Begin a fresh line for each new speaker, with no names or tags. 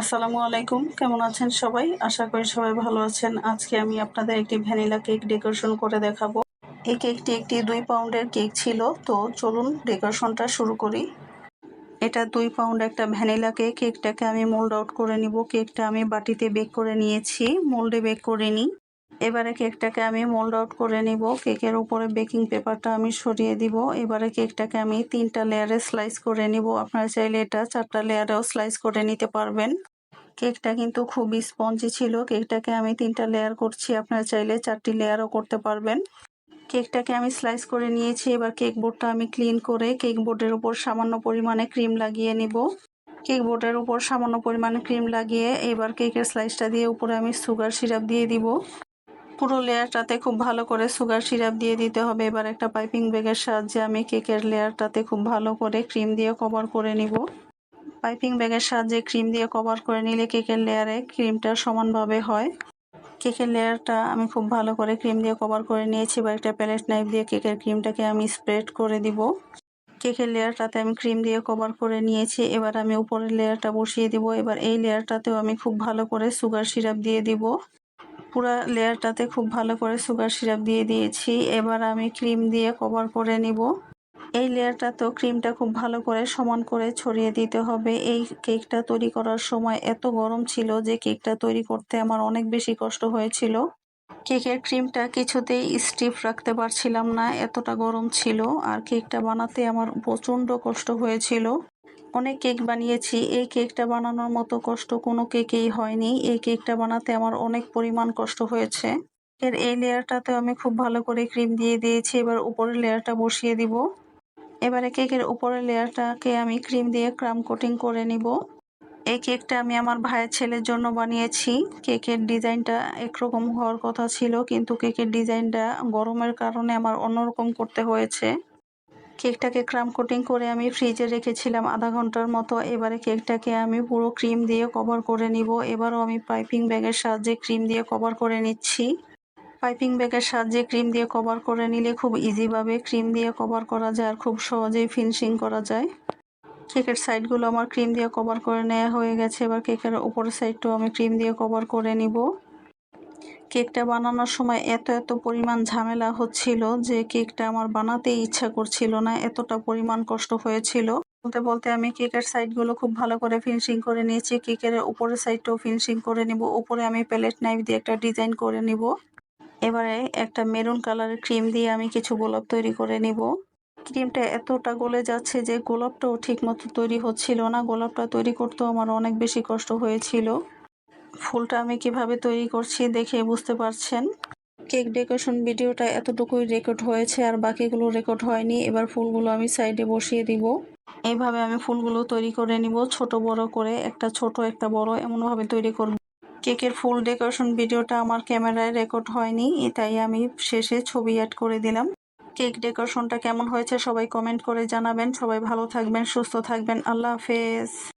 আসসালামু আলাইকুম, কেমন আছেন সবাই? আশা করি সবাই ভালো আছেন। আজকে আমি আপনাদের একটি ভ্যানিলা কেক ডেকোরেশন করে দেখাবো। এই কেকটি একটি 2 পাউন্ডের কেক ছিল। তো চলুন ডেকোরেশনটা শুরু করি। এটা 2 পাউন্ড একটা ভ্যানিলা কেক। কেকটাকে আমি মোল্ড আউট করে নিব। কেকটা আমি বাটিতে বেক করে নিয়েছি, মোল্ডে বেক করে নিই। এবারে কেকটাকে আমি মোল্ড আউট করে নিব। কেকের উপরে বেকিং পেপারটা আমি সরিয়ে দিব। এবারে কেকটাকে আমি 3টা লেয়ারে স্লাইস করে নিব। আপনারা চাইলে এটা 4টা লেয়ারেও স্লাইস করে নিতে পারবেন। কেকটা কিন্তু খুবই স্পঞ্জি ছিল। কেকটাকে আমি 3টা লেয়ার করছি, আপনারা চাইলে 4টি লেয়ারও করতে পারবেন। কেকটাকে আমি স্লাইস করে নিয়েছি। এবার কেক বোর্ডটা আমি ক্লিন করে কেক বোর্ডের উপর সামান্য পরিমাণে ক্রিম লাগিয়ে নিব। কেক বোর্ডের উপর সামান্য পরিমাণে ক্রিম লাগিয়ে এবার কেকের স্লাইসটা দিয়ে উপরে আমি সুগার সিরাপ দিয়ে দিব। পুরো লেয়ারটাতে খুব ভালো করে সুগার সিরাপ দিয়ে দিতে হবে। এবার একটা পাইপিং ব্যাগের সাহায্যে আমি কেকের লেয়ারটাতে খুব ভালো করে ক্রিম দিয়ে কভার করে নিব। পাইপিং ব্যাগের সাহায্যে ক্রিম দিয়ে কভার করে নিলে কেকের লেয়ারে ক্রিমটা সমানভাবে হয়। কেকের লেয়ারটা আমি খুব ভালো করে ক্রিম দিয়ে কভার করে নিয়েছি। এবার একটা প্যালেট নাইফ দিয়ে কেকের ক্রিমটাকে আমি স্প্রেড করে দিব। কেকের লেয়ারটাতে আমি ক্রিম দিয়ে কভার করে নিয়েছি। এবার আমি উপরের লেয়ারটা বসিয়ে দিব। এবার এই লেয়ারটাতেও আমি খুব ভালো করে সুগার সিরাপ দিয়ে দিব। পুরা লেয়ারটাতে খুব ভালো করে সুগার সিরাপ দিয়ে দিয়েছি। এবার আমি ক্রিম দিয়ে কভার করে নিব। এই লেয়ারটাতেও ক্রিমটা খুব ভালো করে সমান করে ছড়িয়ে দিতে হবে। এই কেকটা তৈরি করার সময় এত গরম ছিল যে কেকটা তৈরি করতে আমার অনেক বেশি কষ্ট হয়েছিল। কেকের ক্রিমটা কিছুতেই স্টিফ রাখতে পারছিলাম না, এতটা গরম ছিল। আর কেকটা বানাতে আমার প্রচণ্ড কষ্ট হয়েছিল। অনেক কেক বানিয়েছি, এই কেকটা বানানোর মতো কষ্ট কোনো কেকেই হয়নি। এই কেকটা বানাতে আমার অনেক পরিমাণ কষ্ট হয়েছে। এই লেয়ারটাতেও আমি খুব ভালো করে ক্রিম দিয়ে দিয়েছি। এবার উপরের লেয়ারটা বসিয়ে দিব। এবারে কেকের উপরের লেয়ারটাকে আমি ক্রিম দিয়ে ক্রাম কোটিং করে নিব। এই কেকটা আমি আমার ভাইয়ের ছেলের জন্য বানিয়েছি। কেকের ডিজাইনটা একরকম হওয়ার কথা ছিল, কিন্তু কেকের ডিজাইনটা গরমের কারণে আমার অন্যরকম করতে হয়েছে। কেকটাকে ক্রাম কোটিং করে আমি ফ্রিজে রেখেছিলাম আধা ঘন্টার মতো। এবারে কেকটাকে আমি পুরো ক্রিম দিয়ে কভার করে নিব। এবারও আমি পাইপিং ব্যাগের সাহায্যে ক্রিম দিয়ে কভার করে নিচ্ছি। পাইপিং ব্যাগের সাহায্যে ক্রিম দিয়ে কভার করে নিলে খুব ইজিভাবে ক্রিম দিয়ে কভার করা যায় আর খুব সহজেই ফিনিশিং করা যায়। কেকের সাইডগুলো আমার ক্রিম দিয়ে কভার করে নেওয়া হয়ে গেছে। এবার কেকের উপরের সাইডটাও আমি ক্রিম দিয়ে কভার করে নিব। কেকটা বানানোর সময় এত পরিমাণ ঝামেলা হচ্ছিল যে কেকটা আমার বানাতেই ইচ্ছা করছিল না, এতটা পরিমাণ কষ্ট হয়েছিল। বলতে বলতে আমি কেকের সাইডগুলো খুব ভালো করে ফিনিশিং করে নিয়েছি। কেকের উপরের সাইডটাও ফিনিশিং করে নিব। উপরে আমি প্যালেট নাইফ দিয়ে একটা ডিজাইন করে নিব। এবারে একটা মেরুন কালারের ক্রিম দিয়ে আমি কিছু গোলাপ তৈরি করে নিব। ক্রিমটা এতটা গলে যাচ্ছে যে গোলাপটাও ঠিক মতো তৈরি হচ্ছিল না। গোলাপটা তৈরি করতেও আমার অনেক বেশি কষ্ট হয়েছিল। ফুলটা আমি কিভাবে তৈরি করছি দেখে বুঝতে পারছেন। কেক ডেকোরেশন ভিডিওটা এতটুকুই রেকর্ড হয়েছে, আর বাকিগুলো রেকর্ড হয়নি। এবার ফুলগুলো আমি সাইডে বসিয়ে দিব। এইভাবে আমি ফুলগুলো তৈরি করে নিব, ছোট বড় করে, একটা ছোট একটা বড় এমনভাবে তৈরি করব। কেকের ফুল ডেকোরেশন ভিডিওটা আমার ক্যামেরায় রেকর্ড হয়নি, তাই আমি শেষে ছবি অ্যাড করে দিলাম। কেক ডেকোরেশনটা কেমন হয়েছে সবাই কমেন্ট করে জানাবেন। সবাই ভালো থাকবেন, সুস্থ থাকবেন। আল্লাহ হাফেজ।